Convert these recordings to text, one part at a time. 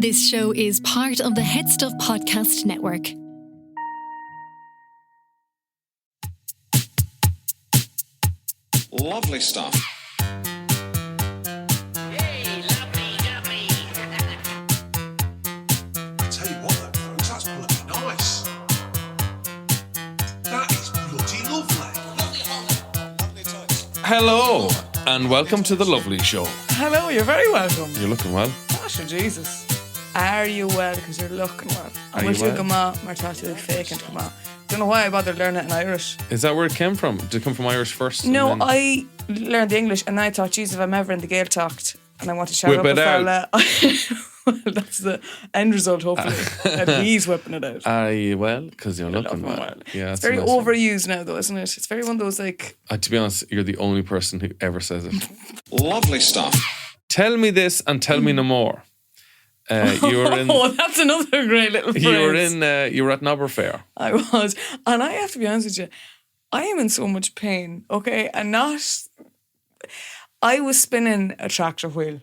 This show is part of the HeadStuff podcast network. Lovely stuff. Hey, lovely, lovely. I tell you what, though, folks, that's bloody nice. That is bloody lovely. Lovely Holly. Lovely touch. Hello, and welcome to The Lovely Show. Hello, you're very welcome. You're looking well. Gosh, Jesus. Are you well? Because you're looking well. Are I'm you with well? you, Gama, Martatu, fake and Gama. Don't know why I bothered learning it in Irish. Is that where it came from? Did it come from Irish first? No, and then- I learned the English and I thought, geez, if I'm ever in the Gael talked and I want to shout Whip up it a out. fella, well, that's the end result, hopefully. that he's whipping it out. Are you well? Because you're looking looking well. well. Yeah, It's that's a very nice one. overused now, though, isn't it? It's very one of those, like... To be honest, you're the only person who ever says it. Lovely stuff. Tell me this and tell me no more. You were in. Oh, that's another great little phrase. You were in. You were at Nobber Fair. I was. And I have to be honest with you, I am in so much pain, okay? And not... I was spinning a tractor wheel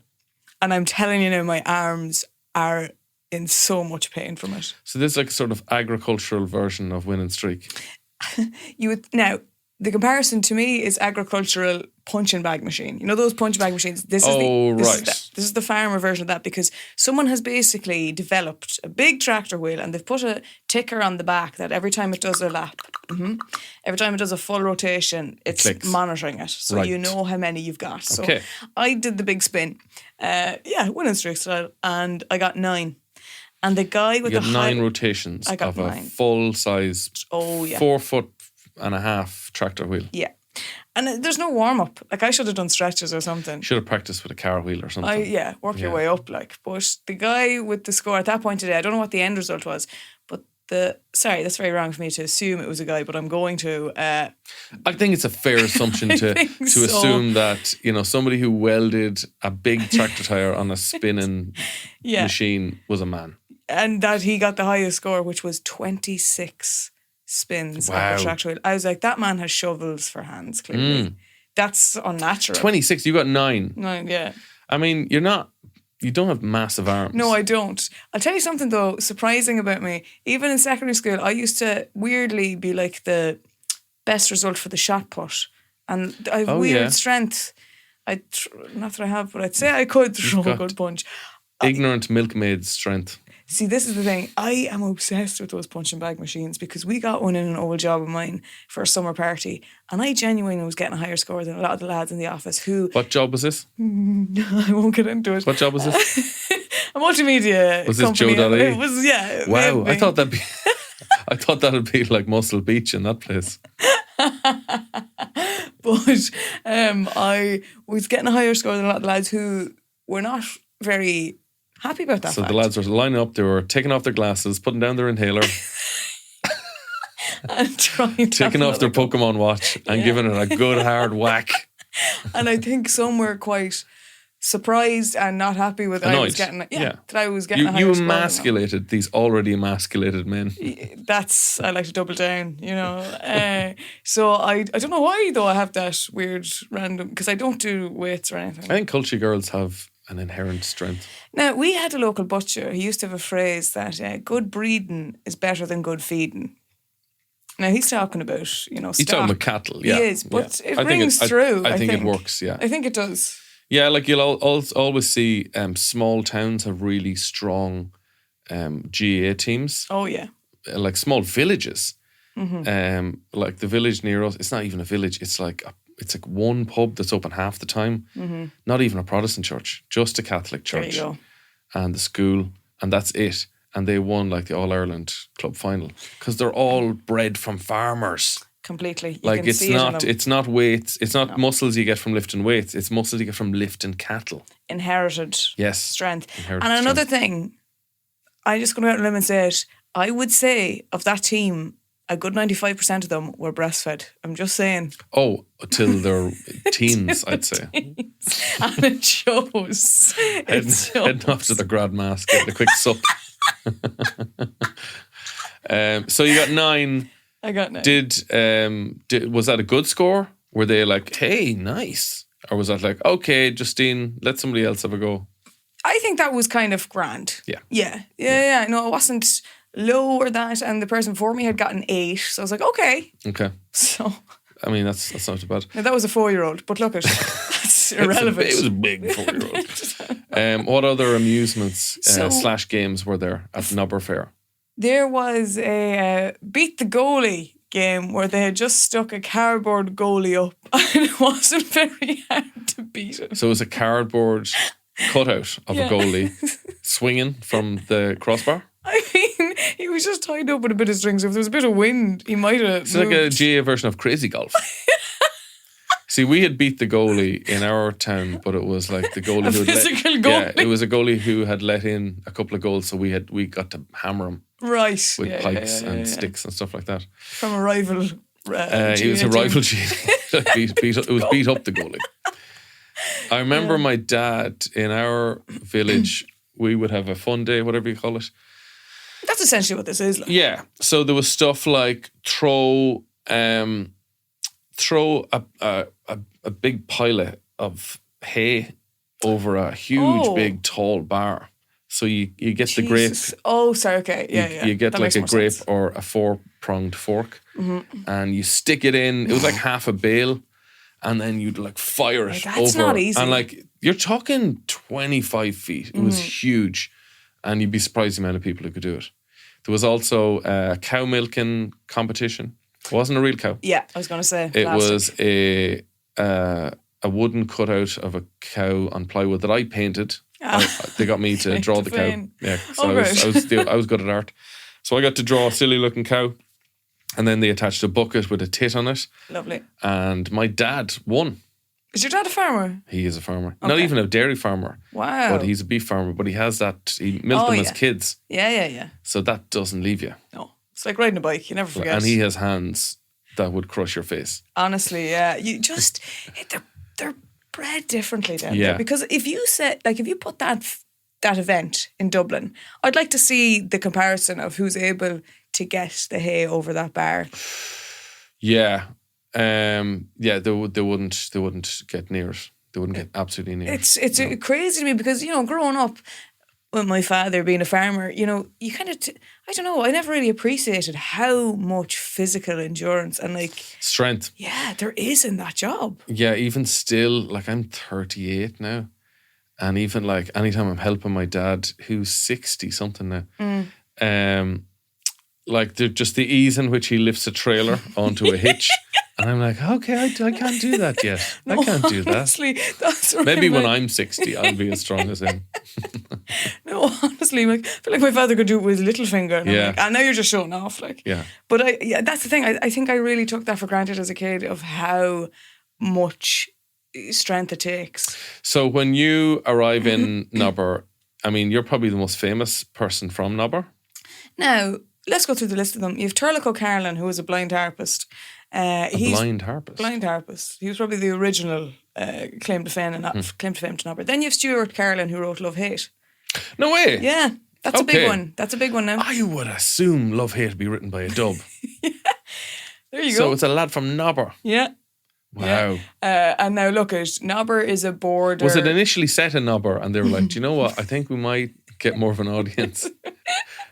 and I'm telling you now, my arms are in so much pain from it. So this is like a sort of agricultural version of Win and Streak. You would... Now, the comparison to me is agricultural punching bag machine. You know those punch bag machines? This is this is the farmer version of that, because someone has basically developed a big tractor wheel and they've put a ticker on the back that every time it does a lap, every time it does a full rotation, it's clicks. monitoring it. So Right. you know how many you've got. So Okay. I did the big spin. Winning streak style, and I got 9. And the guy with You the got 9 high... rotations I got of a 9. full size, Oh, yeah. 4.5-foot tractor wheel. Yeah. And there's no warm up. Like, I should have done stretches or something. Should have practiced with a car wheel or something. Work your Yeah. way up, like. But the guy with the score at that point today, I don't know what the end result was, but that's very wrong for me to assume it was a guy, but I'm going to. I think it's a fair assumption to think so. assume that, you know, somebody who welded a big tractor tire on a spinning Yeah. machine was a man. And that he got the highest score, which was 26 spins Wow. of the tractor wheel. I was like, that man has shovels for hands, clearly. That's unnatural. 26, you got 9. No, yeah. I mean, you don't have massive arms. No, I don't. I'll tell you something, though, surprising about me. Even in secondary school, I used to weirdly be like the best result for the shot put. And I have weird yeah. strength. Not that I have, but I'd say I could throw a got- good punch. Ignorant milkmaid strength. See, this is the thing. I am obsessed with those punching bag machines because we got one in an old job of mine for a summer party, and I genuinely was getting a higher score than a lot of the lads in the office who... What job was this? I won't get into it. What job was this? A multimedia Was this company. Joe.ie? It was, yeah. Wow, maybe. I thought that'd be like Muscle Beach in that place. But I was getting a higher score than a lot of the lads who were not very happy about that So fact. the lads were lining up, they were taking off their glasses, putting down their inhaler, and trying to taking have off their another go. Pokemon watch and giving it a good hard whack. And I think some were quite surprised and not happy with I was Annoyed. getting Yeah. that I was getting a higher You score than them. emasculated these already emasculated men. That's, I like to double down, you know. So I don't know why though I have that weird random, because I don't do weights or anything. I think culture girls have an inherent strength. Now, we had a local butcher. He used to have a phrase that good breeding is better than good feeding. Now, he's talking about, you know, He's talking about cattle, yeah. He is, but yeah. it I think rings true. I think it works, yeah. I think it does. Yeah, like you'll always see small towns have really strong GAA teams, Oh, yeah. like small villages. Mm-hmm. Like the village near us, it's not even a village. It's like one pub that's open half the time. Not even a Protestant church, just a Catholic Mm-hmm. There church you go. and the school, and that's it. And they won like the All Ireland club final because they're all bred from farmers. Completely. You Like can it's see it in not, them. it's not weights, it's not muscles you get from lifting weights. It's muscles you get from lifting cattle. Inherited Yes, strength. Inherited And another strength. thing, I'm just going to go out on a limb and say it. I would say of that team, a good 95% of them were breastfed. I'm just saying. Oh, till their teens, I'd say. And it shows. Heading off to the grad mass, getting a quick sup. So you got 9. I got 9. Was that a good score? Were they like, hey, nice? Or was that like, okay, Justine, let somebody else have a go? I think that was kind of grand. Yeah. Yeah. No, it wasn't low or that. And the person before me had gotten 8. So I was like, okay. Okay. So I mean, that's not too bad. now that was a 4-year-old, but look at that's irrelevant. It was a big 4-year-old. What other amusements / games were there at Nobber Fair? There was a beat the goalie game where they had just stuck a cardboard goalie up and it wasn't very hard to beat it. So it was a cardboard cutout of a goalie swinging from the crossbar? I mean, he was just tied up with a bit of strings. If there was a bit of wind, he might have It's like a GAA version of Crazy Golf. See, we had beat the goalie in our town, but it was like the goalie who had physical goalie. Yeah, it was a goalie who had let in a couple of goals, so we got to hammer him Right. with pikes and sticks and stuff like that. From a rival. It was a rival GAA. It was beat up the goalie. I remember my dad in our village. We would have a fun day, whatever you call it. That's essentially what this is like. Yeah. So there was stuff like throw a big pile of hay over a huge, big, tall bar. So you get the grape. Oh, sorry. Okay. Yeah. You get That like makes a more grape sense. or a 4-pronged fork, and you stick it in. It was like half a bale, and then you'd like fire it That's over. not easy. And like you're talking 25 feet. It was huge, and you'd be surprised the amount of people who could do it. There was also a cow milking competition. It wasn't a real cow. Yeah, I was going to say. It plastic. was a wooden cutout of a cow on plywood that I painted. They got me to draw the cow. paint. Yeah, so I was good at art. So I got to draw a silly looking cow, and then they attached a bucket with a tit on it. Lovely. And my dad won. Is your dad a farmer? He is a farmer, not even a dairy farmer. Wow. But he's a beef farmer. But he has that. He milked them as kids, Yeah. so that doesn't leave you. No, it's like riding a bike. You never forget. And he has hands that would crush your face. Honestly, yeah. You just they're bred differently down Yeah. there. Because if you put that event in Dublin, I'd like to see the comparison of who's able to get the hay over that bar. Yeah. They wouldn't get near it. They wouldn't get absolutely near it. It's crazy to me because, growing up with my father being a farmer, you kind of, I don't know, I never really appreciated how much physical endurance and Strength. yeah, there is in that job. Yeah, even still, like I'm 38 now. And even like anytime I'm helping my dad, who's 60 something now, like just the ease in which he lifts a trailer onto a hitch. And I'm like, okay, I can't do that yet. I can't do that. Honestly, that's right. Maybe when I'm 60, I'll be as strong as him. No, honestly, I feel like my father could do it with his little finger. And Yeah. I'm like, I know you're just showing off. Yeah. But that's the thing. I think I really took that for granted as a kid of how much strength it takes. So when you arrive in Nobber, I mean, you're probably the most famous person from Nobber. Now, let's go through the list of them. You have Turlough O'Carlin, who was a blind harpist. He's Blind harpist. blind harpist. He was probably the original claim to fame to Nobber. Then you have Stuart Carlin, who wrote Love Hate. No way. Yeah, that's a big Okay. one. That's a big one now. I would assume Love Hate to be written by a dub. There you So go. it's a lad from Nobber. Yeah. Wow. And now look at Nobber is a border. Was it initially set in Nobber and they were like, do you know what? I think we might get more of an audience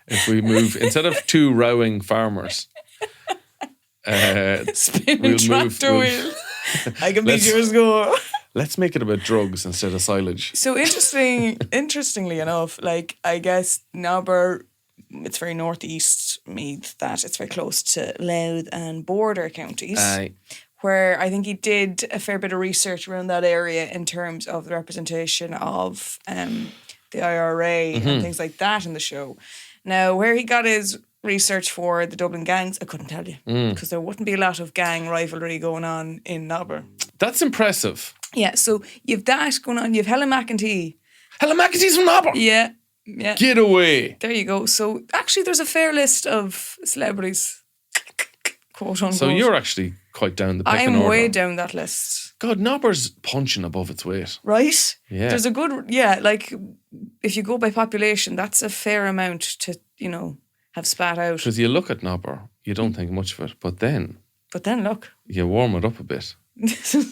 if we move, instead of 2 rowing farmers, spinning we'll tractor move- wheels? I can beat Let's- yours go. let's make it about drugs instead of silage. So interestingly enough, I guess Nobber, it's very northeast Meath, that it's very close to Louth and border counties. Where I think he did a fair bit of research around that area in terms of the representation of the IRA and things like that in the show. Now, where he got his research for the Dublin gangs, I couldn't tell you because there wouldn't be a lot of gang rivalry going on in Nobber. That's impressive. Yeah, so you've that going on. You've Helen McEntee. Helen McEntee's from Nobber. Yeah. Get away. There you go. So actually, there's a fair list of celebrities, quote unquote. So you're actually quite down the pecking I'm order. way down that list. God, Nobber's punching above its weight. Right? Yeah. There's a good, if you go by population, that's a fair amount to, have spat out. Because you look at Nobber, you don't think much of it. But then But then look. you warm it up a bit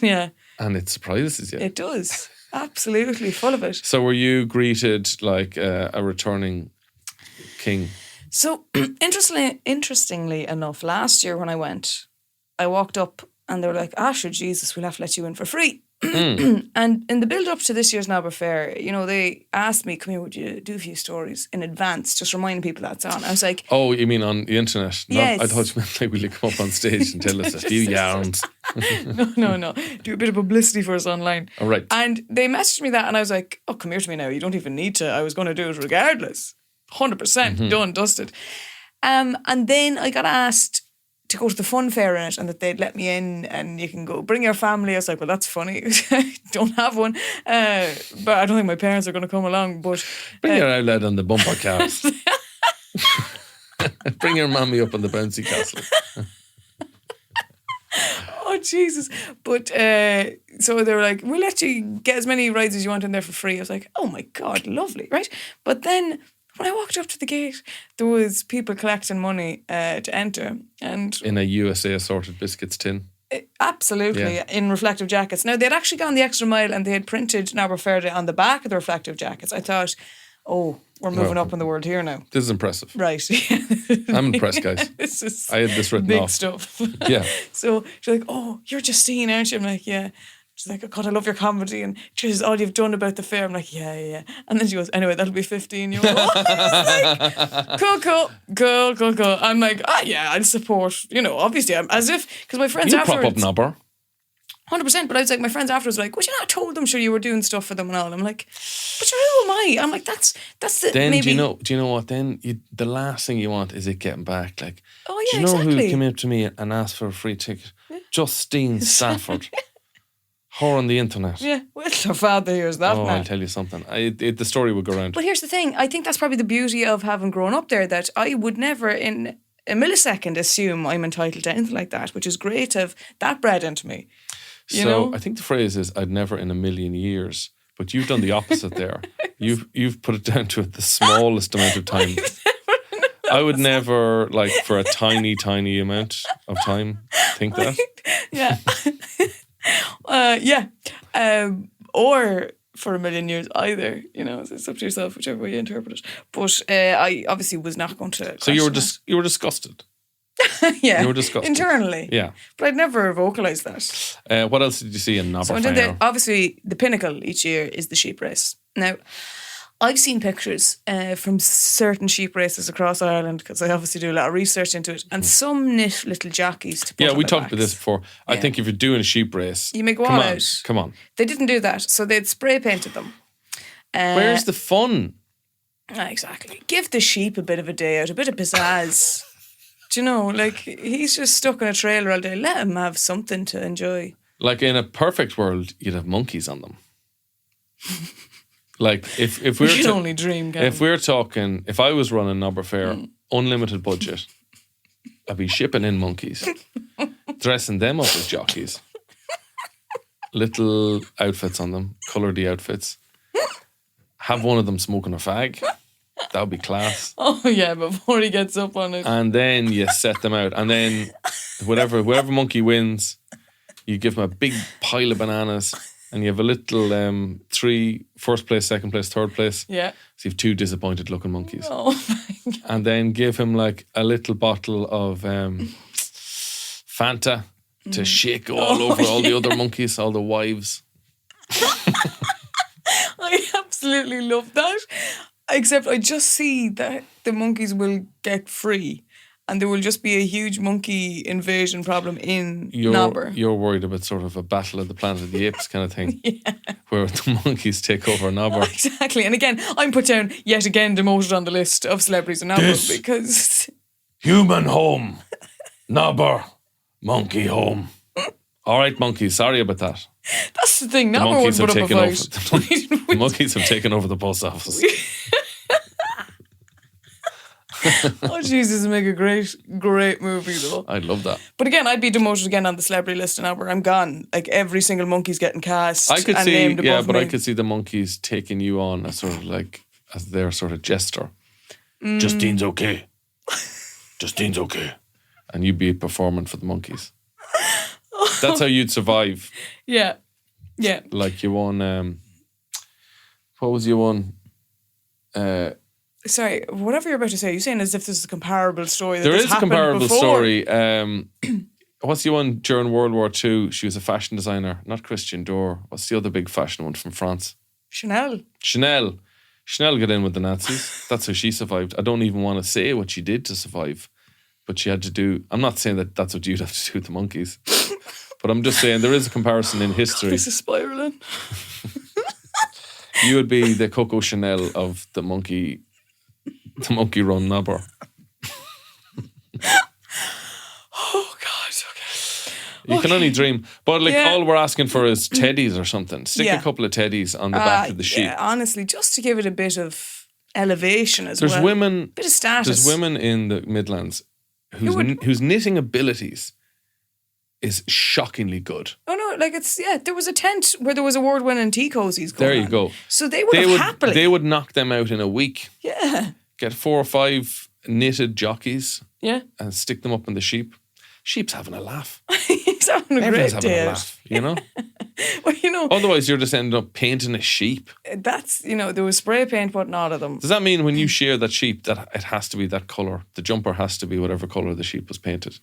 Yeah, and it surprises you. it does. Absolutely full of it. So were you greeted like a returning king? So interestingly enough, last year when I went, I walked up and they were like, sure, Jesus, we'll have to let you in for free. And in the build up to this year's Nobber Fair, you know, they asked me, come here, would you do a few stories in advance, just reminding people that's on. I was like, oh, you mean on the internet? Yes. I thought you meant like, will you come up on stage and tell us a few yarns? no, do a bit of publicity for us online. All right. And they messaged me that and I was like, oh, come here to me now. You don't even need to. I was going to do it regardless. 100% done, dusted. And then I got asked to go to the fun fair in it and that they'd let me in and you can go bring your family. I was like, well, that's funny. Don't have one. But I don't think my parents are going to come along. But bring your outlet on the bumper cars. Bring your mommy up on the bouncy castle. Oh, Jesus. But so they were like, we'll let you get as many rides as you want in there for free. I was like, oh my God, lovely, right? But then when I walked up to the gate, there was people collecting money to enter. And in a USA assorted biscuits tin. Absolutely, in reflective jackets. Now, they'd actually gone the extra mile and they had printed Nobber Fair Day on the back of the reflective jackets. I thought, oh, we're moving up in the world here now. This is impressive. Right. I'm impressed, guys. I had this written big off. stuff. Yeah. So she's like, oh, you're Justine, aren't you? I'm like, yeah. She's like, oh God, I love your comedy. And she says, all you've done about the fair. I'm like, yeah. And then she goes, anyway, that'll be 15 euros. Like, cool. I'm like, yeah, I'll support. You know, obviously, I'm as if, because my friends You afterwards. prop up Nobber. 100%, but I was like, my friends afterwards were like, would you not told them, sure, you were doing stuff for them and all. I'm like, but sure, who am I? I'm like, that's the, then maybe. do you know what? Then the last thing you want is it getting back. Like, Oh, yeah, do you know exactly. who came up to me and asked for a free ticket? Justine Stafford. Her on the internet. Yeah, well, her father hears that Oh, now. I'll tell you something. The story would go around. But here's the thing. I think that's probably the beauty of having grown up there, that I would never in a millisecond assume I'm entitled to anything like that, which is great to have that bred into me. You know? I think the phrase is, I'd never in a million years. But you've done the opposite there. You've put it down to the smallest amount of time. I would never, like, for a tiny, tiny amount of time, think that. Yeah. Or for a million years either, you know, it's up to yourself, whichever way you interpret it. But I obviously was not going to. So you were question you were disgusted. it. Yeah, you were disgusted. internally. Yeah. But I'd never vocalised that. What else did you see in Nobber So Fair? obviously the pinnacle each year is the sheep race. Now, I've seen pictures from certain sheep races across Ireland because I obviously do a lot of research into it, and some knit little jockeys to put Yeah, on we their talked about backs. this before. I think if you're doing a sheep race, You may go come all on, out. come on. They didn't do that, so they'd spray painted them. Where's the fun? Exactly. Give the sheep a bit of a day out, a bit of pizzazz. Do you know, like, he's just stuck in a trailer all day. Let him have something to enjoy. Like, in a perfect world, you'd have monkeys on them. Like, if we're We can only dream, can't if we're talking, if I was running Nobber Fair, unlimited budget, I'd be shipping in monkeys, dressing them up as jockeys, little outfits on them, colour the outfits, have one of them smoking a fag. That would be class. Oh, yeah, before he gets up on it. And then you set them out, and then whatever monkey wins, you give him a big pile of bananas. And you have a little 3, first place, second place, third place. Yeah. So you have 2 disappointed looking monkeys. Oh, my God. And then give him like a little bottle of Fanta to shake all over all the other monkeys, all the wives. I absolutely love that. Except I just see that the monkeys will get free and there will just be a huge monkey invasion problem in Nobber. You're worried about sort of a battle of the Planet of the Apes kind of thing. Where the monkeys take over Nobber. Exactly. And again, I'm put down yet again demoted on the list of celebrities in Nobber because... Human home. Nobber. Monkey home. All right, monkeys. Sorry about that. That's the thing. The Nobber monkeys would have put up a taken fight. over. The monkeys have taken over the post office. Oh, Jesus, make a great movie though. I'd love that. But again, I'd be demoted again on the celebrity list now where I'm gone. Like every single monkey's getting cast. I could and see, named above but me. I could see the monkeys taking you on as sort of like, as their sort of jester. Justine's okay. Justine's okay. And you'd be performing for the monkeys. That's how you'd survive. Yeah. Like you won What was your one? Sorry, whatever you're about to say, you're saying as if this is a comparable story. That There this is a happened comparable before. story. What's the one during World War II? She was a fashion designer, not Christian Dior. What's the other big fashion one from France? Chanel. Chanel. Chanel got in with the Nazis. That's how she survived. I don't even want to say what she did to survive, but she had to do. I'm not saying that that's what you'd have to do with the monkeys, but I'm just saying there is a comparison in history. This is spiraling. You would be the Coco Chanel of the monkey run Nobber. Oh God. Okay. You can only dream. But like Yeah. all we're asking for is teddies or something. Stick Yeah. a couple of teddies on the back of the sheep. Yeah, honestly, just to give it a bit of elevation as There's well. women. Bit of status. There's women in the Midlands whose knitting abilities is shockingly good. Oh no, like there was a tent where there was award-winning tea cozies going There you on. go. So they would have happily. They would knock them out in a week. Yeah. Get 4 or 5 knitted jockeys Yeah. and stick them up in the sheep. Sheep's having a laugh. He's having a Everyone's great having day a out. laugh, you know? Well, you know, Otherwise, you're just ending up painting a sheep. that's, there was spray paint putting out of them. Does that mean when you shear that sheep that it has to be that colour? The jumper has to be whatever colour the sheep was painted.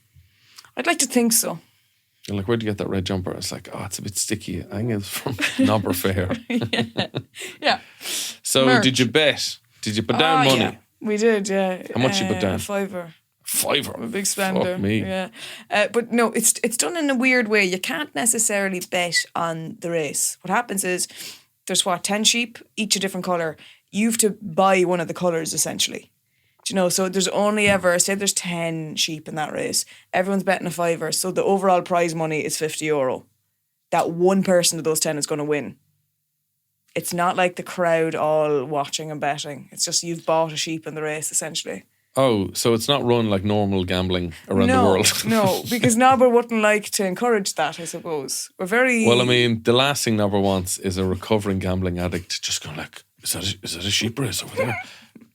I'd like to think so. You're like, where'd you get that red jumper? It's like, oh, it's a bit sticky. I think it's from Nobber Fair. Yeah. So Merch. did you bet? Did you put down money? Yeah. We did, yeah. How much you put down? A fiver. £5. I'm a big spender. Fuck me. Yeah. But no, it's done in a weird way. You can't necessarily bet on the race. What happens is there's 10 sheep, each a different colour. You have to buy one of the colours essentially. Do you know? So there's only ever, say there's 10 sheep in that race. Everyone's betting a fiver. So the overall prize money is €50. That one person of those 10 is going to win. It's not like the crowd all watching and betting. It's just you've bought a sheep in the race essentially. Oh, so it's not run like normal gambling around the world. No, because Nobber wouldn't like to encourage that, I suppose. We're very... Well, I mean, the last thing Nobber wants is a recovering gambling addict just going like, is that a sheep race over there?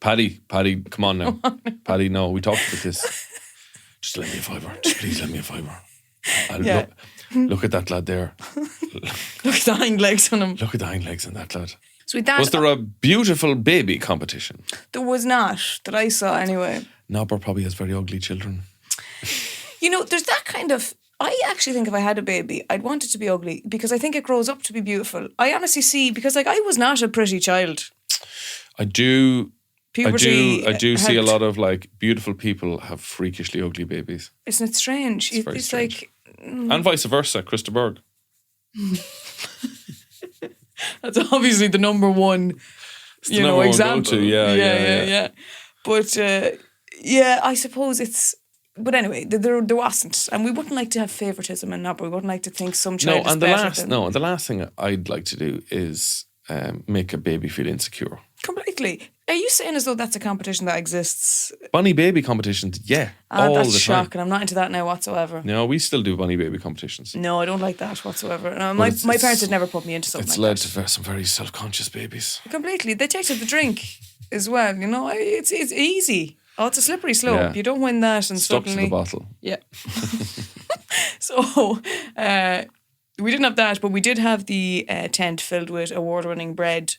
Paddy, come on now. Paddy, no, we talked about this. Just let me a fiver. Just please let me a fiver. Yeah. Look at that lad there. Look at the hind legs on him. Look at the hind legs on that lad. So with that, Was there a beautiful baby competition? there was not, that I saw anyway. Nobber probably has very ugly children. There's that kind of... I actually think if I had a baby, I'd want it to be ugly because I think it grows up to be beautiful. I honestly see, because I was not a pretty child. I do Puberty see a helped. lot of like beautiful people have freakishly ugly babies. Isn't it strange? It's very strange. like... And vice versa, Krista Berg. That's obviously the number one, the number one example. go-to, yeah. But I suppose it's. But anyway, there wasn't, and we wouldn't like to have favoritism in Nobber. We wouldn't like to think some child is better than... the last thing I'd like to do is make a baby feel insecure. Completely. Are you saying as though that's a competition that exists? Bunny baby competitions, yeah, all that's the shocking. time. I'm not into that now whatsoever. No, we still do bunny baby competitions. No, I don't like that whatsoever. No, my parents had never put me into something It's like led that. to some very self-conscious babies. Completely. They tasted the drink as well. It's easy. Oh, it's a slippery slope. Yeah. You don't win that and Stuck suddenly... to the bottle. Yeah. So, we didn't have that, but we did have the tent filled with award-winning bread.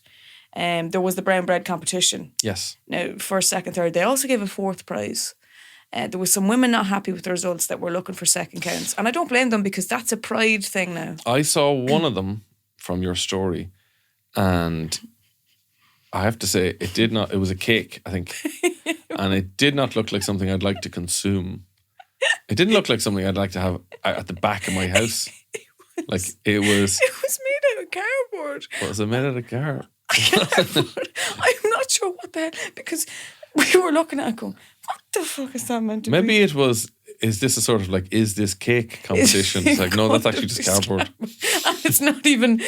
There was the brown bread competition. Yes. Now, first, second, third. They also gave a fourth prize. There was some women not happy with the results that were looking for second counts. And I don't blame them because that's a pride thing now. I saw one of them from your story and I have to say it was a cake, I think. And it did not look like something I'd like to consume. It didn't look like something I'd like to have at the back of my house. It was It was made out of cardboard. Was it made out of car? I'm not sure what the hell, because we were looking at it going, what the fuck is that meant to be? Maybe it was, is this a sort of like, is this cake competition? It's like, no, that's actually just cardboard. And it's not even,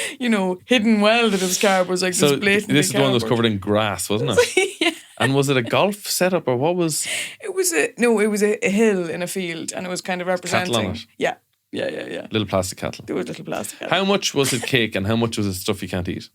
hidden well that it was cardboard. It's like So this blatantly this is the one that was cardboard. covered in grass, wasn't it? Yeah. And was it a golf setup or what was? It was a hill in a field, and it was kind of representing. Cattle on it. Yeah. Little plastic cattle. There was little plastic. How much was it cake and how much was it stuff you can't eat?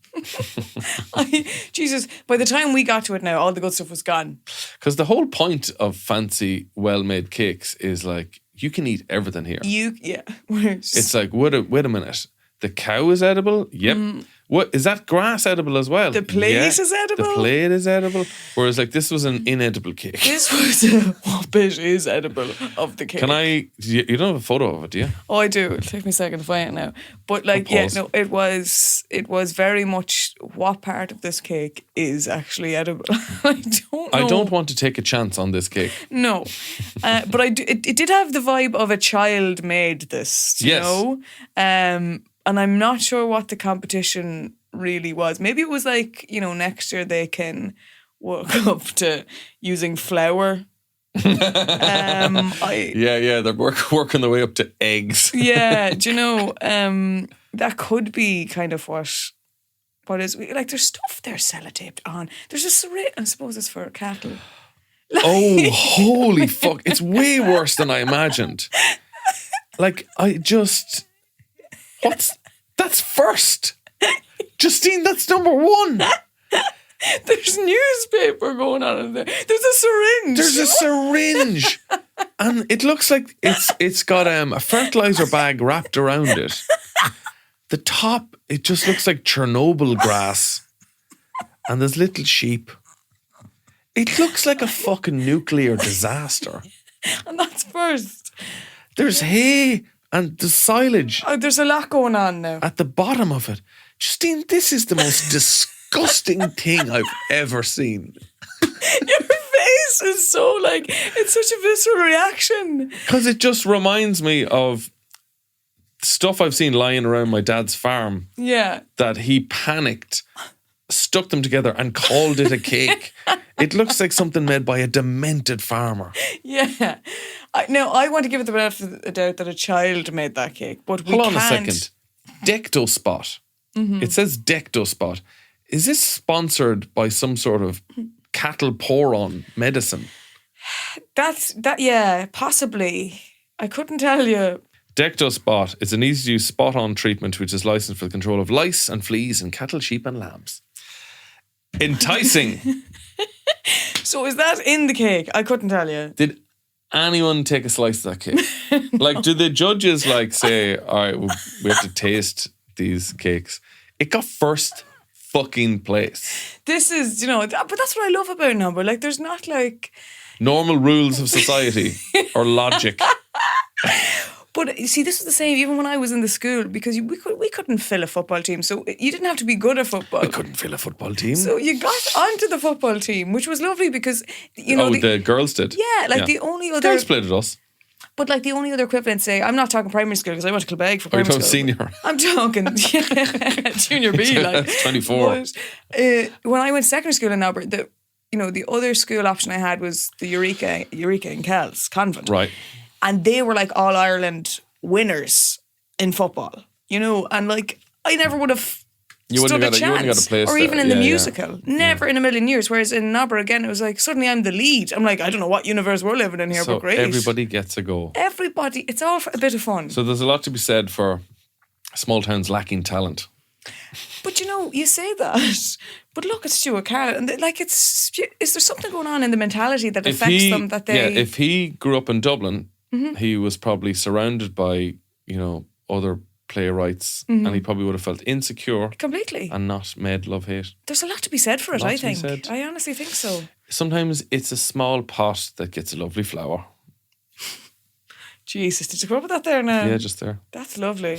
Jesus, by the time we got to it now, all the good stuff was gone. Because the whole point of fancy, well-made cakes is like, you can eat everything here. Yeah. It's like, wait a minute. The cow is edible? Yep. What is that grass edible as well? The plate is edible? The plate is edible. Whereas like this was an inedible cake. This was what bit is edible of the cake. Can I? You don't have a photo of it, do you? Oh, I do. It'll take me a second to find it now. But like, it was very much what part of this cake is actually edible. I don't know. I don't want to take a chance on this cake. No, but it did have the vibe of a child made this. You know? And I'm not sure what the competition really was. Maybe it was like, next year they can work up to using flour. They're working their way up to eggs. Yeah, do you know, that could be kind of what is, like there's stuff there sellotaped on. There's a syringe, I suppose it's for cattle. Oh, holy fuck. It's way worse than I imagined. Like, that's first. Justine, that's number one. There's newspaper going on in there. There's a syringe. And it looks like it's got a fertilizer bag wrapped around it. The top, it just looks like Chernobyl grass. And there's little sheep. It looks like a fucking nuclear disaster. And that's first. There's hay and the silage. Oh, there's a lot going on now. At the bottom of it. Justine, this is the most disgusting thing I've ever seen. Your face is so it's such a visceral reaction. Because it just reminds me of stuff I've seen lying around my dad's farm. Yeah. That he panicked, stuck them together and called it a cake. It looks like something made by a demented farmer. Yeah. I want to give it the benefit of the doubt that a child made that cake, but we can't. Hold on a second. Dectospot. Mm-hmm. It says Dectospot. Is this sponsored by some sort of cattle pour-on medicine? Yeah, possibly. I couldn't tell you. Dectospot is an easy-to-use spot-on treatment which is licensed for the control of lice and fleas in cattle, sheep and lambs. Enticing. So is that in the cake? I couldn't tell you. Did anyone take a slice of that cake? Like, do the judges say, all right, we have to taste these cakes? It got first fucking place. This is, but that's what I love about Nobber. Like, there's not normal rules of society or logic. But you see, this was the same even when I was in the school, because we couldn't fill a football team. So you didn't have to be good at football. We couldn't fill a football team. So you got onto the football team, which was lovely because, the girls did. Yeah, the only other... Girls played with us. But the only other equivalent, say, I'm not talking primary school because I went to Kilbeg for primary school. Senior? I'm talking junior B. That's 24. But, when I went to secondary school in Nobber, the other school option I had was the Eureka in Kells Convent. Right. And they were All Ireland winners in football, and I never would have stood a chance. You wouldn't got a place or even in the musical. Never in a million years. Whereas in Nobber, again, it was suddenly I'm the lead. I'm I don't know what universe we're living in here, but great. Everybody gets a go. Everybody. It's all for a bit of fun. So there's a lot to be said for small towns lacking talent. But you say that. But look at Stuart Carl, and is there something going on in the mentality that affects them that they... Yeah, if he grew up in Dublin, he was probably surrounded by, other playwrights, and he probably would have felt insecure. Completely. And not made love-hate. There's a lot to be said for it, I think. I honestly think so. Sometimes it's a small pot that gets a lovely flower. Jesus, did you come up with that there now? Yeah, just there. That's lovely.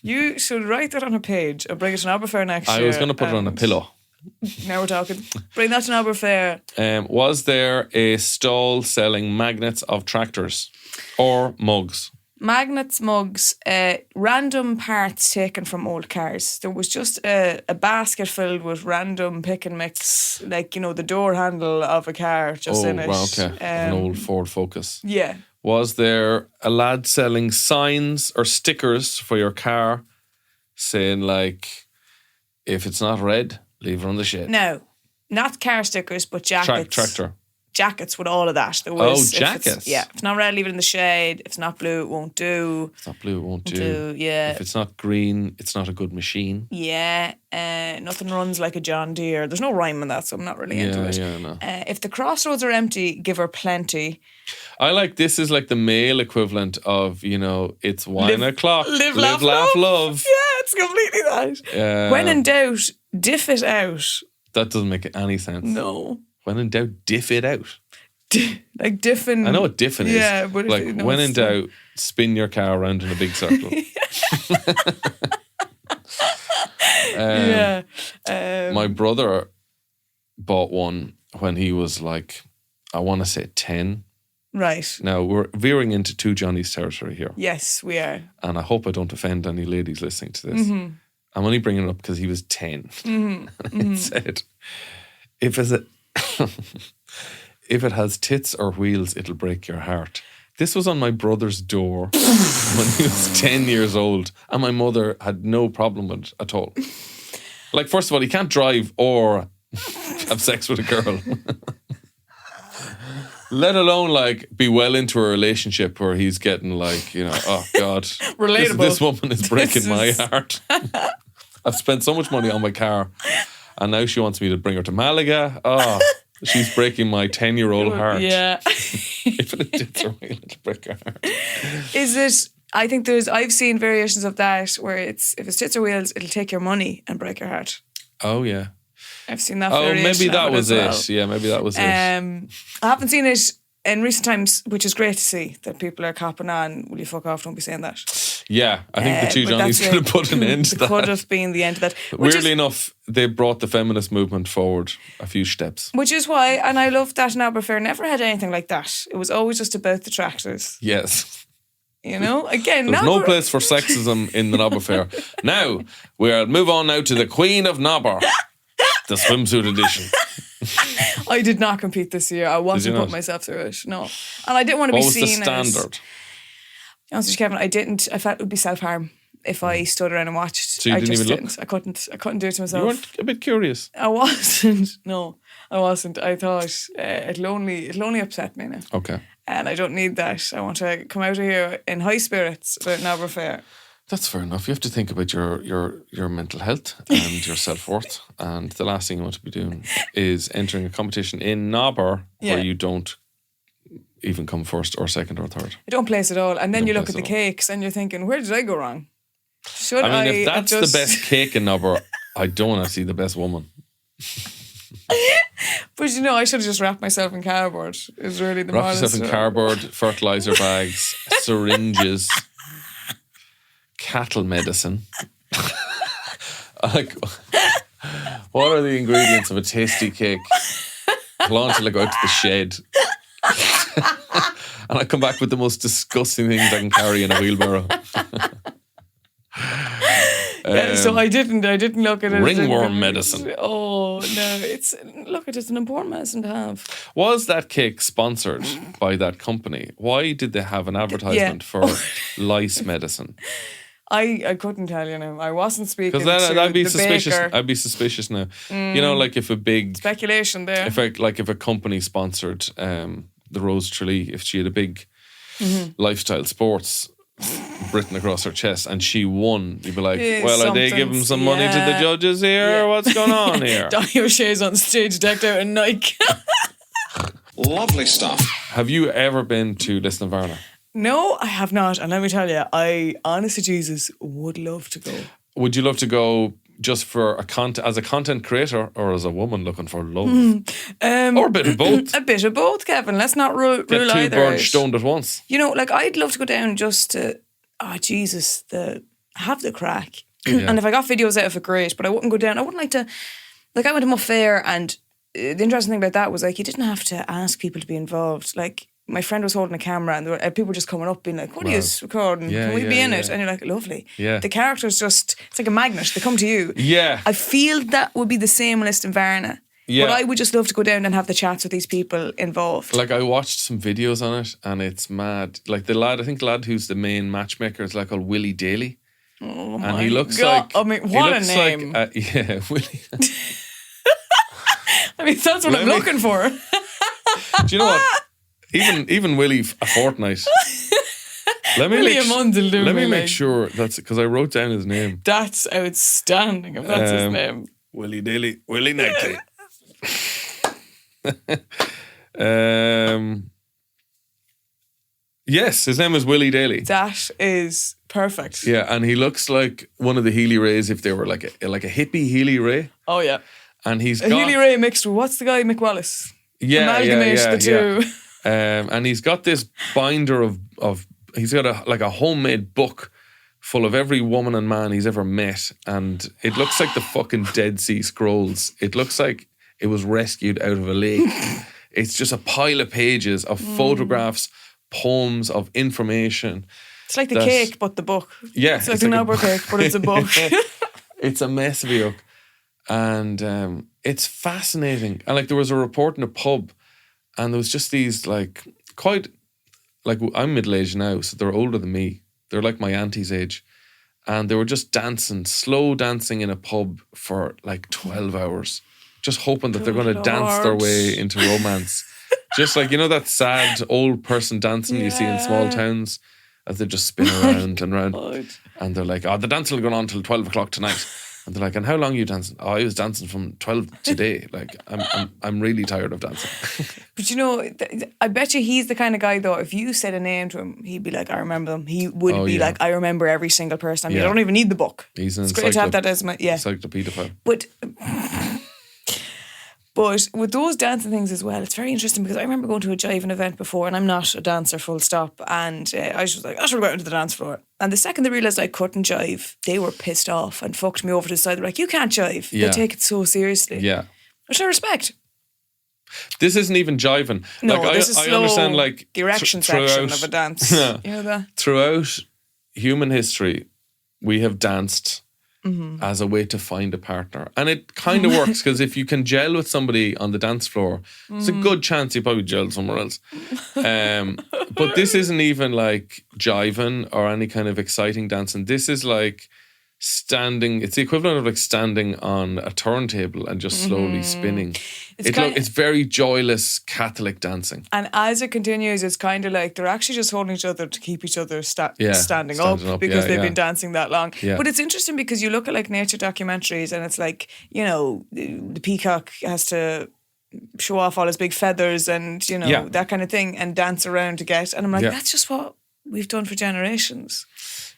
You should write that on a page and bring it to Nobber Fair next year. I was going to put it on a pillow. Now we're talking. Bring that to Nobber Fair. Was there a stall selling magnets of tractors or mugs? Magnets, mugs, random parts taken from old cars. There was just a basket filled with random pick and mix, the door handle of a car just in it. Oh, okay. An old Ford Focus. Yeah. Was there a lad selling signs or stickers for your car saying if it's not red, leave it on the shed? No, not car stickers, but jackets. Tractor. Jackets with all of that. There was, jackets. If it's not red, leave it in the shade. If it's not blue, it won't do. If it's not blue, it won't do. Yeah. If it's not green, it's not a good machine. Yeah. Nothing runs like a John Deere. There's no rhyme in that, so I'm not really into it. Yeah, no. If the crossroads are empty, give her plenty. I this is the male equivalent of, it's 1 o'clock. Live, laugh, love. Yeah, It's completely that. When in doubt, diff it out. That doesn't make any sense. No. When in doubt, diff it out. Like diffing. I know what diffing is. Yeah, but like when in doubt, spin your car around in a big circle. My brother bought one when he was like, I want to say 10. Right. Now we're veering into two Johnny's territory here. Yes, we are. And I hope I don't offend any ladies listening to this. I'm only bringing it up because he was 10. It said, if it has tits or wheels, it'll break your heart. This was on my brother's door when he was 10 years old, and my mother had no problem with it at all. Like, first of all, he can't drive or have sex with a girl. Let alone, like, be well into a relationship where he's getting, like, you know, oh, God. Relatable. This woman is breaking my heart. I've spent so much money on my car, and now she wants me to bring her to Malaga. Oh, she's breaking my 10-year-old heart. Yeah. If it tits or wheel, it'll break her heart. Is it... I think I've seen variations of that where if it's tits or wheels, it'll take your money and break your heart. Oh, yeah. I've seen that. Oh, maybe that was it. Well. Yeah, maybe that was it. I haven't seen it in recent times, which is great to see that people are copping on. Will you fuck off? Don't be saying that. Yeah, I think the two but Johnnies that's could have put an end to that. Could have been the end of that. Weirdly enough, they brought the feminist movement forward a few steps. Which is why, and I love that Nobber Fair never had anything like that. It was always just about the tractors. Yes. You know, again, there's no place for sexism in the Nobber Fair. Now, we'll move on now to the Queen of Nobber, the swimsuit edition. I did not compete this year. I wasn't putting myself through it. No. And I didn't want to be seen as... What was the standard? Honestly, Kevin, I felt it would be self-harm if I stood around and watched. So you didn't even look? I couldn't do it to myself. You weren't a bit curious? I wasn't. No, I wasn't. I thought it'll only upset me now. Okay. And I don't need that. I want to come out of here in high spirits about Nobber Fair. That's fair enough. You have to think about your mental health and your self-worth. And the last thing you want to be doing is entering a competition in Nobber where you don't even come first or second or third. You don't place at all. And then you look at the cakes and you're thinking, where did I go wrong? If that's the best cake in Nobber, I don't want to see the best woman. But you know, I should have just wrapped myself in cardboard. Is really the wrap yourself in cardboard, fertilizer bags, syringes, cattle medicine. Like, what are the ingredients of a tasty cake? Hold on till I go out to the shed. And I come back with the most disgusting things I can carry in a wheelbarrow. So I didn't look at it. Ringworm medicine. Oh no, it's an important medicine to have. Was that cake sponsored by that company? Why did they have an advertisement for lice medicine? I couldn't tell you now. I wasn't speaking. Because I'd be the suspicious. baker. I'd be suspicious now. You know, like if a big speculation there. If a company sponsored the Rose Tralee, if she had a big lifestyle sports written across her chest and she won, you'd be like, well, are they giving some money to the judges here? What's going on here? Donny O'Shea's on stage decked out in Nike. Lovely stuff. Have you ever been to Lisnavarna? No, I have not. And let me tell you, I honestly, Jesus, would love to go. Would you love to go just for as a content creator or as a woman looking for love? Or a bit of both? A bit of both, Kevin. Let's not rule Get two either birds out. stoned at once. You know, like I'd love to go down just to, have the crack. And if I got videos out of it, great. But I wouldn't go down. I wouldn't like to, like I went to Nobber Fair and the interesting thing about that was like you didn't have to ask people to be involved. Like my friend was holding a camera and there were people just coming up being like, what are you recording? Can we be in it? And you're like, lovely. Yeah. The characters it's like a magnet. They come to you. Yeah. I feel that would be the same list in Varna. Yeah. But I would just love to go down and have the chats with these people involved. Like I watched some videos on it and it's mad. Like the lad who's the main matchmaker is like called Willie Daly. Oh and my he looks God. like... I mean, what a name. Like, yeah, Willie. I mean, that's what I'm looking for. Do you know what? Even Willie a fortnight. Let me make sure that's because I wrote down his name. That's outstanding. If that's his name. Willie Daly, Willie Knightley. Yes, his name is Willie Daly. That is perfect. Yeah, and he looks like one of the Healy Rays if they were like a hippie Healy Ray. Oh, yeah. And he's A got... Healy Ray mixed with, what's the guy, Mick Wallace? Amalgamate the two. And he's got this binder of he's got a homemade book full of every woman and man he's ever met, and it looks like the fucking Dead Sea Scrolls. It looks like it was rescued out of a lake. It's just a pile of pages of photographs, poems, of information. It's like the cake, but the book. Yeah. It's like the Nobber cake, but it's a book. It's a mess of a book. And it's fascinating. And like there was a report in a pub, and there was just these like quite, like I'm middle-aged now, so they're older than me. They're like my auntie's age. And they were just dancing, slow dancing in a pub for like 12 hours, just hoping that they're going to dance their way into romance. Just like, you know, that sad old person dancing you see in small towns as they just spin around and round. God. And they're like, oh, the dance will go on till 12 o'clock tonight. And they're like, and how long are you dancing? Oh, I was dancing from 12 today. Like, I'm really tired of dancing. But you know, I bet you he's the kind of guy, though, if you said a name to him, he'd be like, I remember them. He would be like, I remember every single person. I mean, I don't even need the book. He's an it's great to have that as my, encyclopedophile. But with those dancing things as well, it's very interesting because I remember going to a jiving event before, and I'm not a dancer, full stop. And I was like, I should go out into the dance floor. And the second they realised I couldn't jive, they were pissed off and fucked me over to the side. They're like, you can't jive. Yeah. They take it so seriously. Yeah. Which I respect. This isn't even jiving. No, like, this is I slow, understand like the erection section of a dance. You know that? Throughout human history, we have danced as a way to find a partner. And it kind of works because if you can gel with somebody on the dance floor, there's a good chance you probably gel somewhere else. But this isn't even like jiving or any kind of exciting dancing. This is like standing, it's the equivalent of like standing on a turntable and just slowly spinning. It's very joyless Catholic dancing. And as it continues, it's kind of like they're actually just holding each other to keep each other standing up because they've been dancing that long. Yeah. But it's interesting because you look at like nature documentaries and it's like, you know, the peacock has to show off all his big feathers and, you know, that kind of thing and dance around to get. And I'm like, that's just what we've done for generations.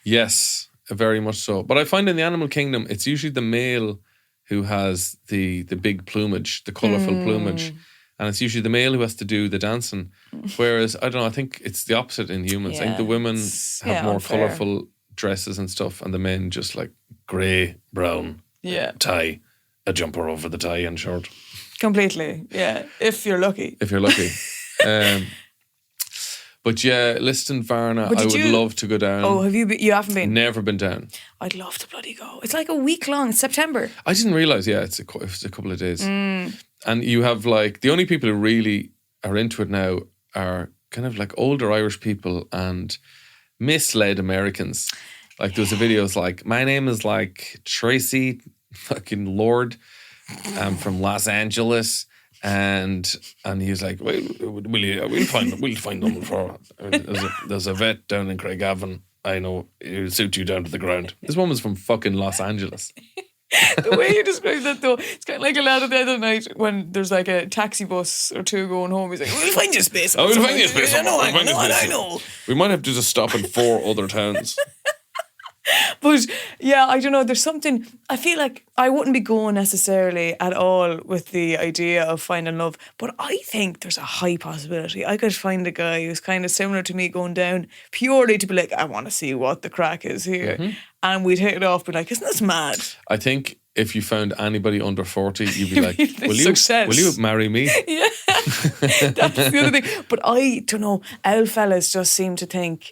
Yes. Very much so. But I find in the animal kingdom, it's usually the male who has the big plumage, the colourful plumage. And it's usually the male who has to do the dancing. Whereas, I don't know, I think it's the opposite in humans. I think the women have more colourful dresses and stuff, and the men just like grey, brown, tie, a jumper over the tie and short. Completely, yeah. If you're lucky. If you're lucky. But yeah, Liston Varna, I would love to go down. Oh, have you been? You haven't been? Never been down. I'd love to bloody go. It's like a week long. It's September. I didn't realise, it's a couple of days. And you have like, the only people who really are into it now are kind of like older Irish people and misled Americans. Like there was a video, it's like, my name is like Tracy fucking Lord. I'm from Los Angeles. And he was like, well, we'll find them for. There's a vet down in Craigavon. I know it'll suit you down to the ground. This woman's from fucking Los Angeles. The way you describe that though, it's kind of like a lad the other night when there's like a taxi bus or two going home. He's like, we'll find you a space. Oh, we'll find you a space. I know. We might have to just stop in 4 other towns. But yeah, I don't know, there's something, I feel like I wouldn't be going necessarily at all with the idea of finding love, but I think there's a high possibility I could find a guy who's kind of similar to me going down purely to be like, I want to see what the crack is here. And we'd hit it off, be like, isn't this mad? I think if you found anybody under 40, you'd be like, will you marry me? Yeah, that's the other thing. But I don't know, old fellas just seem to think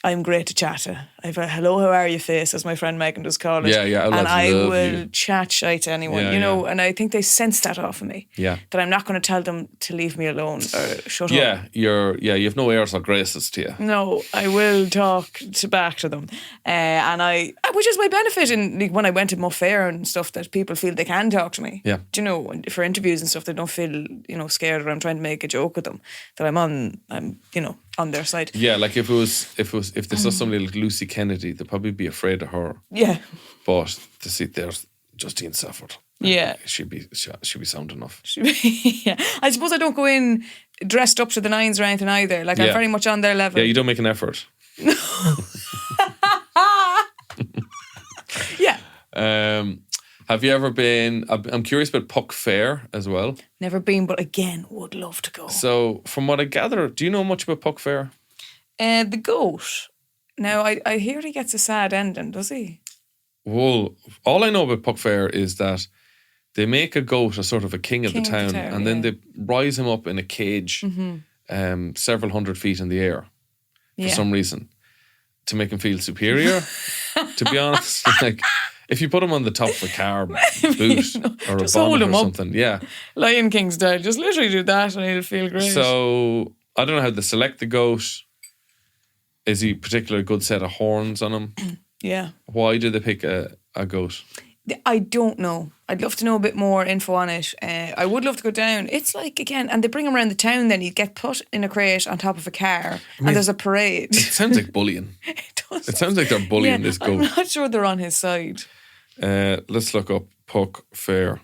I'm great to chat to. I've a hello, how are you face, as my friend Megan does call it. Yeah, and I will chat shy to anyone, you know, and I think they sense that off of me. Yeah. That I'm not going to tell them to leave me alone or shut up. You have no airs or graces to you. No, I will talk back to them. Which is my benefit in when I went to Nobber Fair and stuff, that people feel they can talk to me. Yeah. Do you know, for interviews and stuff, they don't feel, you know, scared or I'm trying to make a joke with them, that I'm you know, on their side. Yeah, like if they saw somebody like Lucy Kennedy, they'd probably be afraid of her. Yeah. But to see there's Justine Safford. Yeah. She'd be sound enough. Yeah. I suppose I don't go in dressed up to the nines or anything either. Like, I'm Yeah. very much on their level. Yeah, you don't make an effort. Yeah. Have you ever been? I'm curious about Puck Fair as well. Never been, but again, would love to go. So, from what I gather, do you know much about Puck Fair? The goat. Now, I hear he gets a sad ending, does he? Well, all I know about Puck Fair is that they make a goat a sort of a king of the town, and then they rise him up in a cage several hundred feet in the air for some reason to make him feel superior, to be honest. Like, if you put him on the top of a car boot or a just hold bonnet him or up. something, yeah. Lion King style. Just literally do that and he'll feel great. So, I don't know how they select the goat. Is he a particular good set of horns on him? Yeah. Why did they pick a goat? I don't know. I'd love to know a bit more info on it. I would love to go down. It's like, again, and they bring him around the town then. He'd get put in a crate on top of a car and there's a parade. It sounds like bullying. It does. It sounds like they're bullying this goat. I'm not sure they're on his side. Let's look up Puck Fair.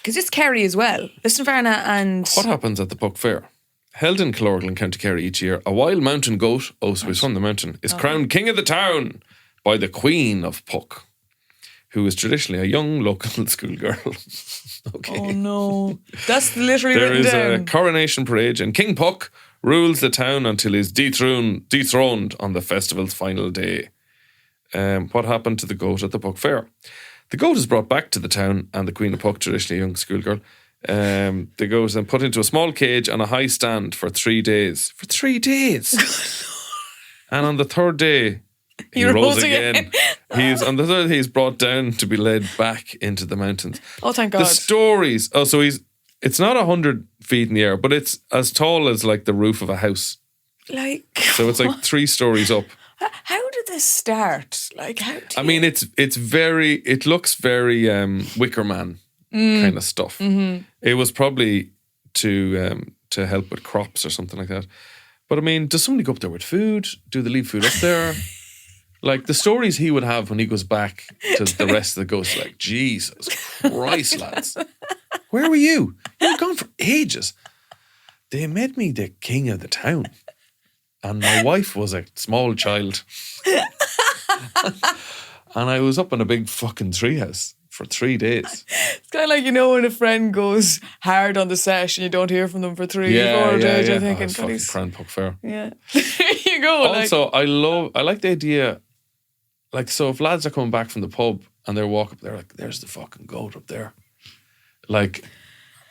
Because it's Kerry as well. Listonfarna and... What happens at the Puck Fair? Held in Killorglin, County Kerry each year, a wild mountain goat, so he's from the mountain, is crowned king of the town by the Queen of Puck, who is traditionally a young local schoolgirl. Okay. Oh no. That's literally There written is down. a coronation parade, and King Puck rules the town until he's dethroned on the festival's final day. What happened to the goat at the Puck Fair? The goat is brought back to the town, and the Queen of Puck, traditionally a young schoolgirl, the goat is then put into a small cage on a high stand for 3 days. For 3 days! And on the third day, he rose again. On the third day, he's brought down to be led back into the mountains. Oh, thank God. The stories. Oh, so it's not 100 feet in the air, but it's as tall as like the roof of a house. Like... So it's like 3 stories up. How did this start? Like, how do I mean, it looks very Wicker Man kind of stuff. Mm-hmm. It was probably to help with crops or something like that. But I mean, does somebody go up there with food? Do they leave food up there? Like the stories he would have when he goes back to the rest of the ghosts, like, Jesus Christ, lads. Where were you? You were gone for ages. They made me the king of the town. And my wife was a small child. And I was up in a big fucking treehouse for 3 days. It's kind of like, when a friend goes hard on the sesh and you don't hear from them for 3 or 4 days. You're thinking, it's fucking Crown Puck Fair. yeah. There you go. Also, I like the idea, like, so if lads are coming back from the pub and they're walking up there, like, there's the fucking goat up there. Like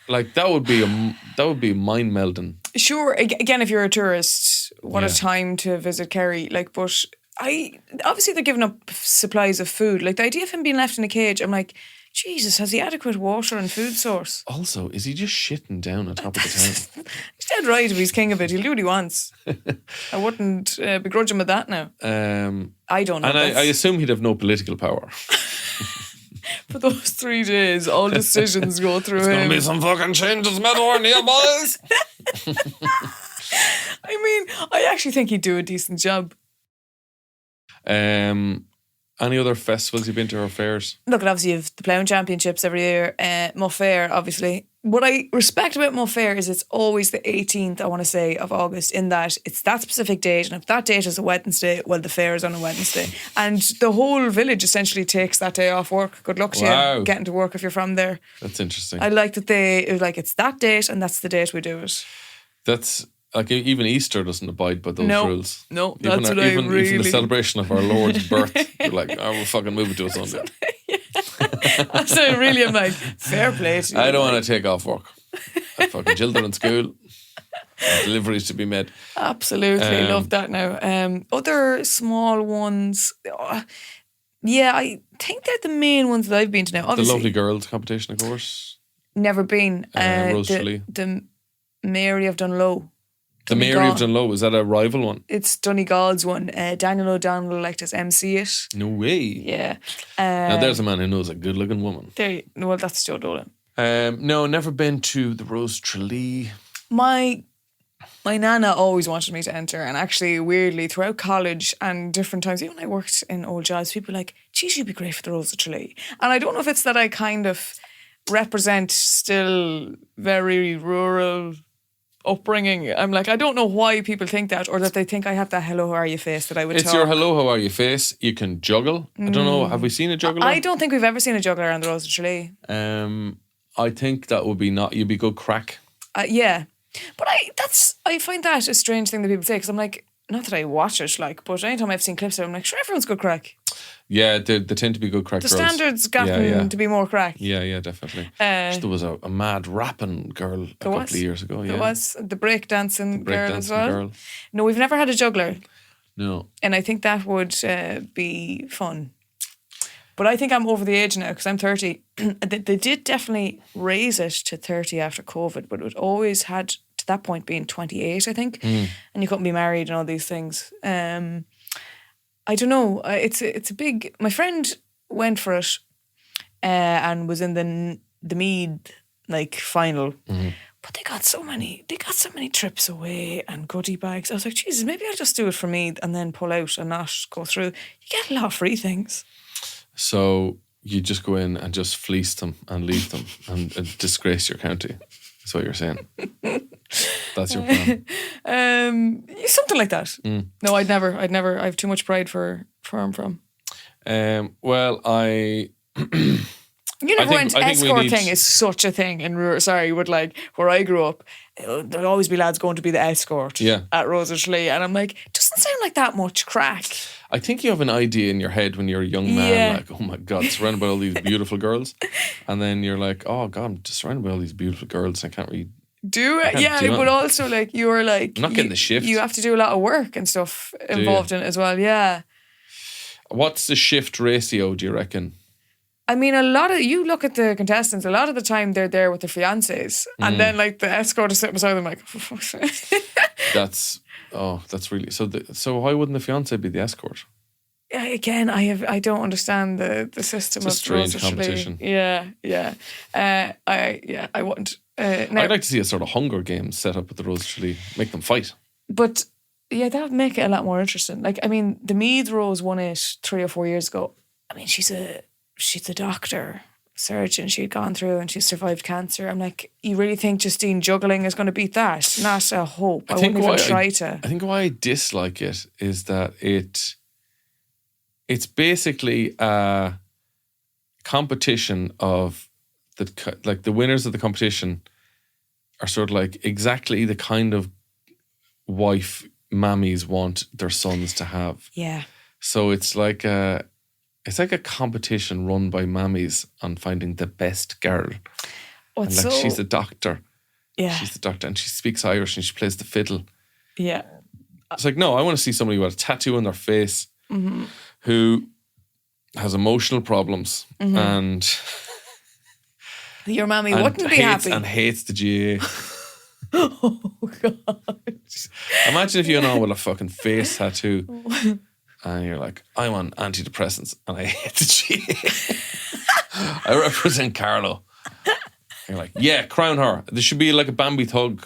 that would be mind melding. Sure, again, if you're a tourist, what a time to visit Kerry. Like, but obviously they're giving up supplies of food. Like, the idea of him being left in a cage, I'm like, Jesus, has he adequate water and food source? Also, is he just shitting down on top of the town? He's dead right if he's king of it. He'll do what he wants. I wouldn't begrudge him with that now. I don't know. And I assume he'd have no political power. For those 3 days, all decisions go through There's him. going to be some fucking changes made over here, boys. I mean, I actually think he'd do a decent job. Any other festivals you've been to or fairs? Look, obviously you have the Ploughing Championships every year. Mull Fair, obviously. What I respect about Mull Fair is it's always the 18th, I want to say, of August, in that it's that specific date. And if that date is a Wednesday, well, the fair is on a Wednesday. And the whole village essentially takes that day off work. Good luck to you getting to work if you're from there. That's interesting. I like that it's that date and that's the date we do it. That's... Like, even Easter doesn't abide by those rules. No, even that's what I really... Even the celebration of our Lord's birth, you're like, we'll fucking move it to a Sunday. So I really am like, fair play to you. I don't want to take off work. I fucking children in school. Deliveries to be made. Absolutely, love that now. Other small ones... I think they're the main ones that I've been to now. Obviously, the Lovely Girls competition, of course. Never been. Rose Tralee. The Mary of Dunlow. The Mary of Dunlow, is that a rival one? It's Donegal's one. Daniel O'Donnell liked to MC it. No way. Yeah. Now there's a man who knows a good looking woman. Well, that's Joe Dolan. No, never been to the Rose Tralee. My nana always wanted me to enter, and actually, weirdly, throughout college and different times, even when I worked in old jobs, people were like, geez, you'd be great for the Rose of Tralee. And I don't know if it's that I kind of... represent still very rural upbringing. I'm like, I don't know why people think that, or that they think I have that hello, how are you face that I would It's talk. your hello, how are you face. You can juggle. I don't know. Have we seen a juggler? I don't think we've ever seen a juggler around the Rose of Tralee. I think that would be you'd be good crack. Yeah. But I find that a strange thing that people say, because I'm like, not that I watch it, like, but anytime I've seen clips of it, I'm like, sure, everyone's good crack. Yeah, they tend to be good crack The girls. standard's gotten to be more crack. Yeah, definitely. There was a mad rapping girl a couple of years ago. Yeah. There was the breakdancing girl as well. Girl. No, we've never had a juggler. No. And I think that would be fun. But I think I'm over the age now because I'm 30. They did definitely raise it to 30 after COVID, but it always had to that point being 28, I think. And you couldn't be married and all these things. I don't know. It's a big... My friend went for it and was in the Mead final. But they got so many trips away and goodie bags. I was like, Jesus, maybe I'll just do it for me and then pull out and not go through. You get a lot of free things. So you just go in and just fleece them and leave them and disgrace your county. That's what you're saying. That's your plan. Something like that. No, I'd never. I have too much pride for where I'm from. Well, You never went. Escort thing is such a thing in rural. Sorry, but like where I grew up, there'll always be lads going to be the escort. At Rose of Tralee, and I'm like, it doesn't sound like that much crack. I think you have an idea in your head when you're a young man, like, oh my God, surrounded by all these beautiful girls, and then you're like, oh God, I'm just surrounded by all these beautiful girls. I can't really do it. Yeah, but also like you're like, I'm not getting the shift. You have to do a lot of work and stuff involved in it as well. Yeah. What's the shift ratio? Do you reckon? I mean, you look at the contestants, a lot of the time they're there with their fiancés. And then like the escort is sitting beside them like, for fuck's sake. That's really, so why wouldn't the fiancé be the escort? Again, I don't understand the system. It's a strange competition. Yeah. I wouldn't. I'd like to see a sort of Hunger Games set up at the Rose of Tralee. Make them fight. But yeah, that would make it a lot more interesting. Like, I mean, the Meath Rose won it 3 or 4 years ago. I mean, she's a doctor, surgeon. She'd gone through and she survived cancer. I'm like, you really think Justine juggling is going to beat that? Not a hope. I wouldn't even try to. I think why I dislike it is that it's basically a competition of the winners of the competition are sort of like exactly the kind of wife mammies want their sons to have. Yeah. So it's like a competition run by mammies on finding the best girl. She's a doctor. Yeah. She's the doctor and she speaks Irish and she plays the fiddle. Yeah. It's like, no, I want to see somebody with a tattoo on their face who has emotional problems and... Your mammy wouldn't be happy. And hates the GAA. Oh, God. Imagine if you're on with a fucking face tattoo and you're like, I'm on antidepressants and I hate the GAA. I represent Carlo. And you're like, yeah, crown her. There should be like a Bambi Thug,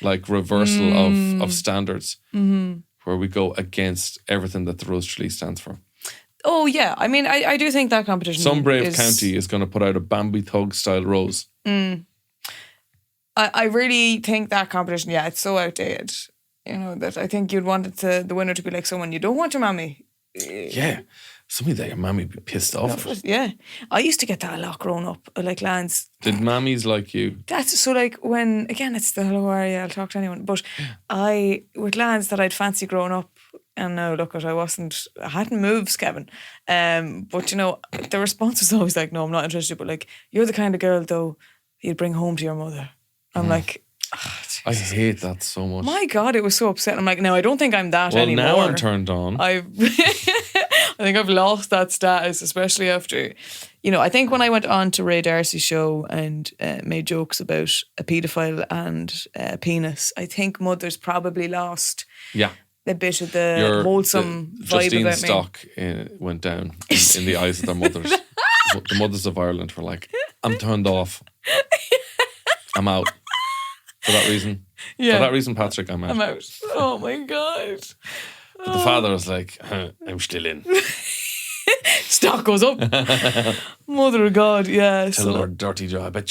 like reversal of standards where we go against everything that the Rose Tralee stands for. Oh, yeah. I mean, I do think that competition Some brave county is going to put out a Bambi Thug style rose. I really think that competition, it's so outdated. You know, that I think you'd want the winner to be like someone you don't want your mammy. Yeah. Somebody that your mammy would be pissed off at. Yeah. I used to get that a lot growing up. Like, lads. Did mammies like you? That's so like when, again, it's the hello, are you? I'll talk to anyone. But with lads that I'd fancy growing up, and now look at, I hadn't moved, Kevin. But you know, the response was always like, no, I'm not interested. But like, you're the kind of girl though you'd bring home to your mother. I'm like, I hate that so much. My God, it was so upsetting. I'm like, no, I don't think I'm that anymore. Well, now I'm turned on. I think I've lost that status, especially after, you know, I think when I went on to Ray Darcy's show and made jokes about a paedophile and a penis, I think mothers probably lost. Yeah. A bit of the wholesome vibe Justine about me. Stock went down in the eyes of their mothers. The mothers of Ireland were like, I'm turned off. I'm out. For that reason. Yeah. For that reason, Patrick, I'm out. I'm out. Oh my God. But the father was like, I'm still in. stock goes up. Mother of God, yeah. Tell her dirty joke. I bet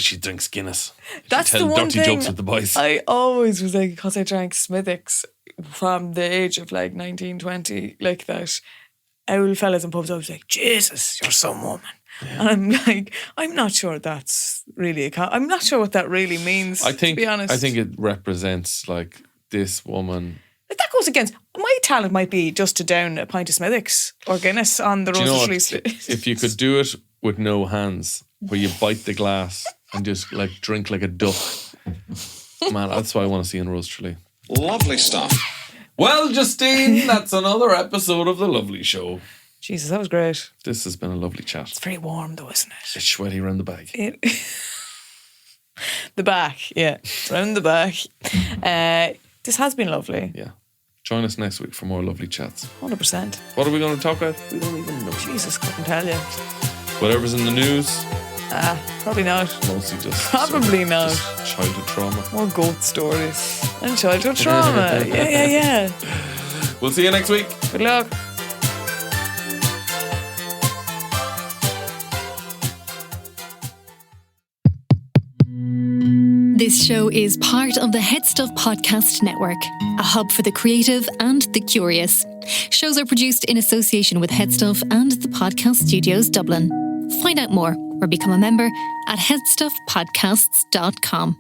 she drinks Guinness. That's She'd tell the one dirty thing jokes with the boys. I always was like, because I drank Smithwick's from the age of like 19, 20, like that. Old fellas in pubs, I was like, Jesus, you're some woman. And I'm like, I'm not sure that's really I'm not sure what that really means, to be honest. I think it represents like this woman. That goes against, my talent might be just to down a pint of Smithwick's or Guinness on the Rose Street. If you could do it with no hands, where you bite the glass and just like drink like a duck, man, that's what I want to see in Rose Tralee. Lovely stuff. Well, Justine, that's another episode of The Lovely Show. Jesus, that was great. This has been a lovely chat. It's very warm though, isn't it? It's sweaty around the bag. The back, yeah. Round the back. This has been lovely. Yeah. Join us next week for more lovely chats. 100%. What are we going to talk about? We don't even know. Jesus, couldn't tell you. Whatever's in the news. Probably not. Mostly just... Probably not. Just childhood trauma. More goat stories. And childhood trauma. Yeah. We'll see you next week. Good luck. This show is part of the HeadStuff Podcast Network, a hub for the creative and the curious. Shows are produced in association with HeadStuff and the Podcast Studios Dublin. Find out more or become a member at headstuffpodcasts.com.